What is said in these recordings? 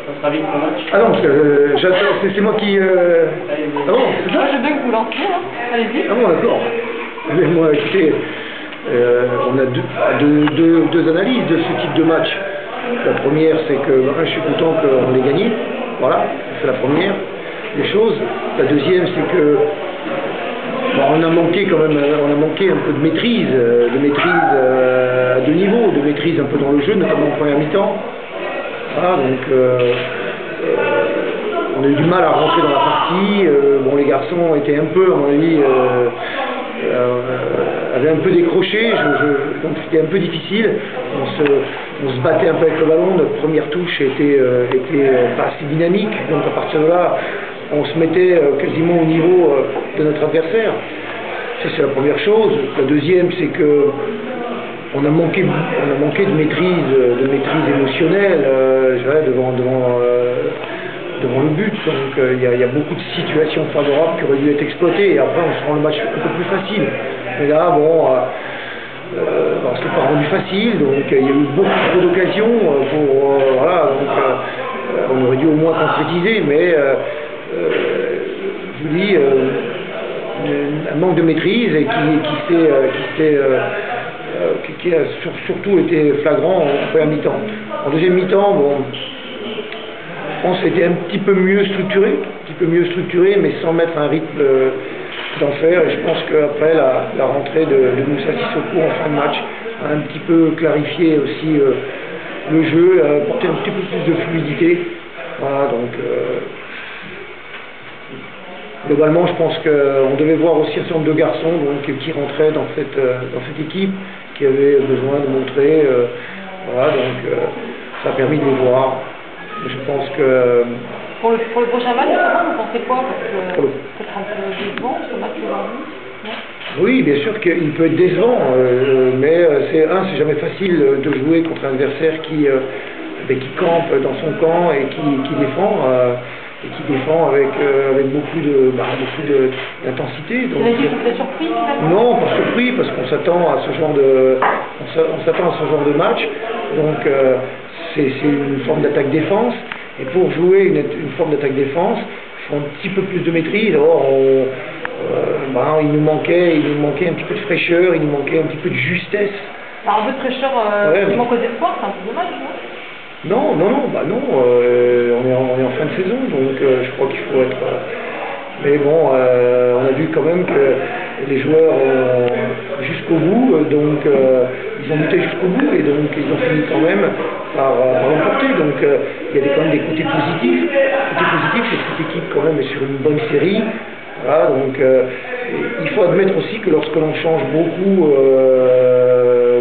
Votre avis pour le match? Ah non, c'est moi qui... Ah bon, c'est ça? Moi, je veux bien que vous lanciez, hein. Allez-y. Ah bon, d'accord. Mais moi, écoutez, on a deux analyses de ce type de match. La première, c'est que je suis content qu'on l'ait gagné. Voilà, c'est la première des choses. La deuxième, c'est que on a manqué quand même, on a manqué un peu de maîtrise à deux niveaux, de maîtrise un peu dans le jeu, notamment en première mi-temps. Voilà, donc on a eu du mal à rentrer dans la partie. Bon, les garçons étaient un peu, à mon avis, avaient un peu décroché, donc c'était un peu difficile. On se battait un peu avec le ballon, notre première touche était pas assez dynamique, donc à partir de là, on se mettait quasiment au niveau de notre adversaire. Ça, c'est la première chose. La deuxième, c'est que on a manqué de maîtrise émotionnelle devant le but. Donc il y a beaucoup de situations favorables qui auraient dû être exploitées et après on se rend le match un peu plus facile. Mais là, bon, on ne s'est pas rendu facile, donc il y a eu beaucoup trop d'occasions voilà, donc on aurait dû au moins concrétiser, mais je vous dis, un manque de maîtrise et qui a surtout été flagrant en première mi-temps. En deuxième mi-temps, bon, je pense que c'était un petit peu mieux structuré, mais sans mettre un rythme d'enfer. Et je pense qu'après la rentrée de Moussa Sissoko en fin de match a un petit peu clarifié aussi le jeu, a apporté un petit peu plus de fluidité. Voilà, donc globalement, je pense qu'on devait voir aussi un certain nombre de garçons qui rentraient dans cette équipe, qui avaient besoin de montrer. Voilà, donc ça a permis de les voir. Je pense que... Pour le prochain match, vous pensez quoi? Parce que peut-être un peu décevant ce match aujourd'hui. Oui, bien sûr qu'il peut être décevant, mais c'est jamais facile de jouer contre un adversaire qui campe dans son camp et qui défend avec beaucoup d'intensité. Vous avez dit que vous êtes surpris finalement? Non, pas surpris, parce qu'on s'attend à ce genre de match. Donc c'est une forme d'attaque-défense. Et pour jouer une forme d'attaque-défense, il faut un petit peu plus de maîtrise. Or, il nous manquait un petit peu de fraîcheur, il nous manquait un petit peu de justesse. Alors, un peu de fraîcheur, il manque d'espoir, c'est un peu dommage, non? Non, on est en fin de saison, donc je crois qu'il faut être... mais bon, on a vu quand même que les joueurs ont jusqu'au bout, donc ils ont lutté jusqu'au bout, et donc ils ont fini quand même par l'emporter. Donc il y a quand même des côtés positifs. Le côté positif, c'est que cette équipe quand même est sur une bonne série. Voilà, donc il faut admettre aussi que lorsque l'on change beaucoup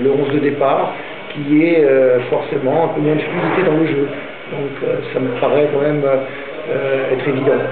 le 11 de départ, qu'il y ait forcément un peu moins de fluidité dans le jeu. Donc ça me paraît quand même être évident.